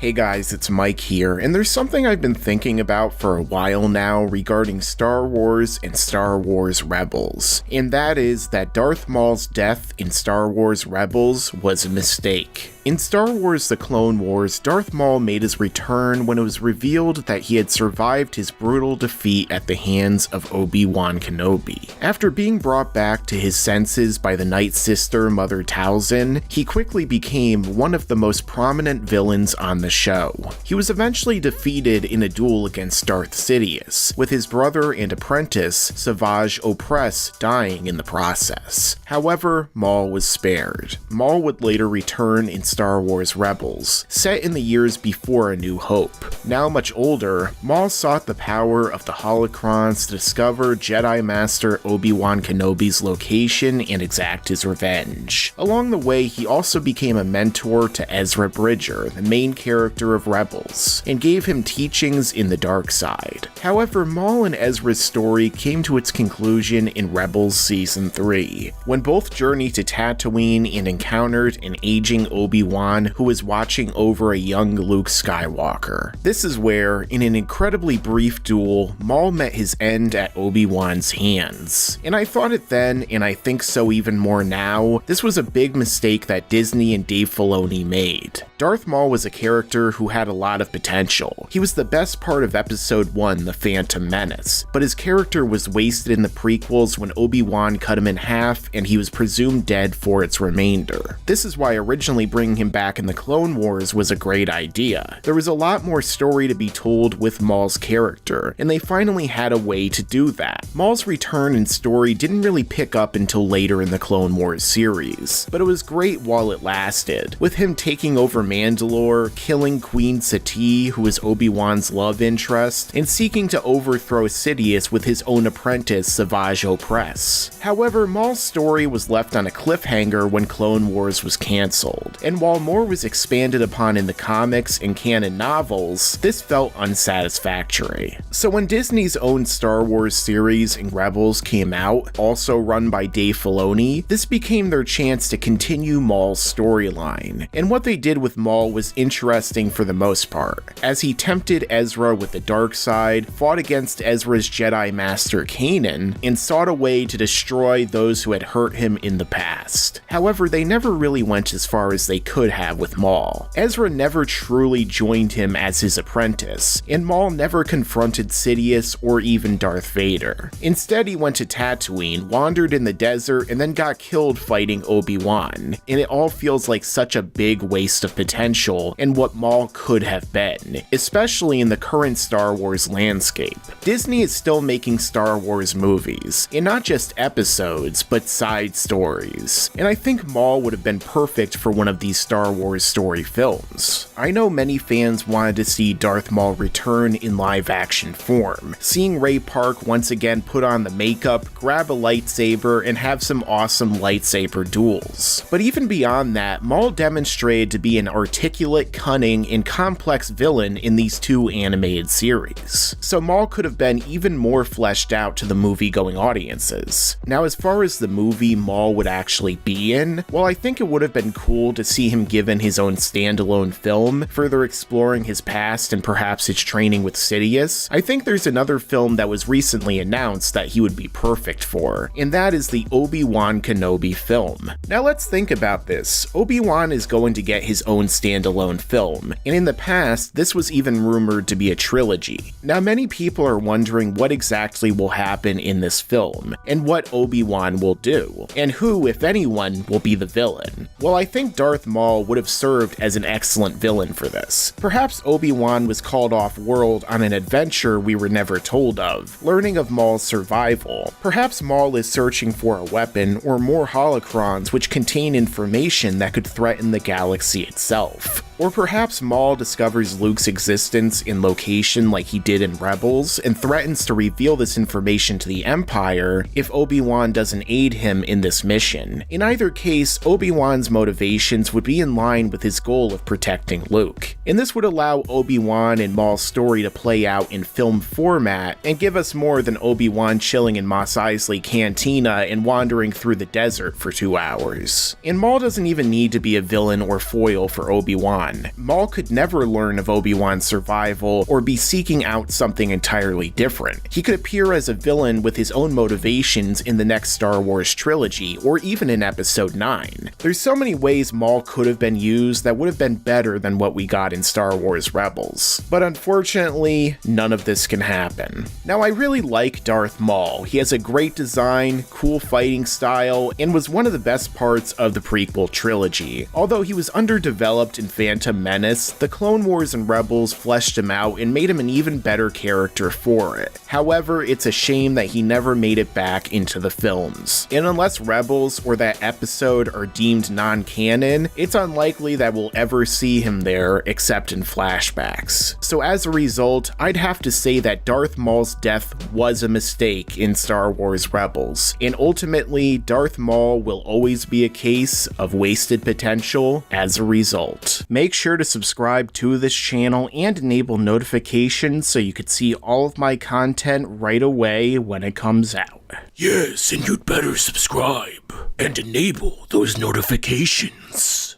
Hey guys, it's Mike here, and there's something I've been thinking about for a while now regarding Star Wars and Star Wars Rebels, and that is that Darth Maul's death in Star Wars Rebels was a mistake. In Star Wars The Clone Wars, Darth Maul made his return when it was revealed that he had survived his brutal defeat at the hands of Obi-Wan Kenobi. After being brought back to his senses by the Night Sister Mother Talzin, he quickly became one of the most prominent villains on the show. He was eventually defeated in a duel against Darth Sidious, with his brother and apprentice Savage Opress dying in the process. However, Maul was spared. Maul would later return in Star Wars Rebels, set in the years before A New Hope. Now much older, Maul sought the power of the holocrons to discover Jedi Master Obi-Wan Kenobi's location and exact his revenge. Along the way, he also became a mentor to Ezra Bridger, the main character of Rebels, and gave him teachings in the dark side. However, Maul and Ezra's story came to its conclusion in Rebels Season 3, when both journeyed to Tatooine and encountered an aging Obi-Wan who was watching over a young Luke Skywalker. This is where, in an incredibly brief duel, Maul met his end at Obi-Wan's hands. And I thought it then, and I think so even more now, this was a big mistake that Disney and Dave Filoni made. Darth Maul was a character who had a lot of potential. He was the best part of Episode 1, The Phantom Menace, but his character was wasted in the prequels when Obi-Wan cut him in half and he was presumed dead for its remainder. This is why originally bringing him back in the Clone Wars was a great idea. There was a lot more story to be told with Maul's character, and they finally had a way to do that. Maul's return and story didn't really pick up until later in the Clone Wars series, but it was great while it lasted, with him taking over Mandalore, killing Queen Sati, who was Obi-Wan's love interest, and seeking to overthrow Sidious with his own apprentice, Savage Opress. However, Maul's story was left on a cliffhanger when Clone Wars was cancelled, and while more was expanded upon in the comics and canon novels, this felt unsatisfactory. So when Disney's own Star Wars series and Rebels came out, also run by Dave Filoni, this became their chance to continue Maul's storyline. And what they did with Maul was interesting for the most part, as he tempted Ezra with the dark side, fought against Ezra's Jedi Master Kanan, and sought a way to destroy those who had hurt him in the past. However, they never really went as far as they could have with Maul. Ezra never truly joined him as his apprentice, and Maul never confronted Sidious or even Darth Vader. Instead, he went to Tatooine, wandered in the desert, and then got killed fighting Obi-Wan, and it all feels like such a big waste of potential and what Maul could have been, especially in the current Star Wars landscape. Disney is still making Star Wars movies, and not just episodes, but side stories, and I think Maul would have been perfect for one of these Star Wars story films. I know many fans wanted to see Darth Maul return in live-action form, seeing Ray Park once again put on the makeup, grab a lightsaber, and have some awesome lightsaber duels. But even beyond that, Maul demonstrated to be an articulate, cunning, and complex villain in these two animated series. So Maul could have been even more fleshed out to the movie-going audiences. Now, as far as the movie Maul would actually be in, well, I think it would have been cool to see him given his own standalone film, further exploring his past and perhaps his training with Sidious. I think there's another film that was recently announced that he would be perfect for, and that is the Obi-Wan Kenobi film. Now let's think about this. Obi-Wan is going to get his own standalone film, and in the past, this was even rumored to be a trilogy. Now many people are wondering what exactly will happen in this film, and what Obi-Wan will do, and who, if anyone, will be the villain. Well, I think Darth Maul would have served as an excellent villain for this. Perhaps Obi-Wan was called off-world on an adventure we were never told of, learning of Maul's survival. Perhaps Maul is searching for a weapon or more holocrons which contain information that could threaten the galaxy itself. Or perhaps Maul discovers Luke's existence and location like he did in Rebels, and threatens to reveal this information to the Empire if Obi-Wan doesn't aid him in this mission. In either case, Obi-Wan's motivations would be in line with his goal of protecting Luke, and this would allow Obi-Wan and Maul's story to play out in film format and give us more than Obi-Wan chilling in Mos Eisley Cantina and wandering through the desert for 2 hours. And Maul doesn't even need to be a villain or foil for Obi-Wan. Obi-Wan. Maul could never learn of Obi-Wan's survival or be seeking out something entirely different. He could appear as a villain with his own motivations in the next Star Wars trilogy, or even in Episode 9. There's so many ways Maul could have been used that would have been better than what we got in Star Wars Rebels. But unfortunately, none of this can happen. Now, I really like Darth Maul. He has a great design, cool fighting style, and was one of the best parts of the prequel trilogy. Although he was underdeveloped in Phantom Menace, the Clone Wars and Rebels fleshed him out and made him an even better character for it. However, it's a shame that he never made it back into the films. And unless Rebels or that episode are deemed non-canon, it's unlikely that we'll ever see him there except in flashbacks. So as a result, I'd have to say that Darth Maul's death was a mistake in Star Wars Rebels, and ultimately Darth Maul will always be a case of wasted potential as a result. Make sure to subscribe to this channel and enable notifications so you could see all of my content right away when it comes out. Yes, and you'd better subscribe and enable those notifications.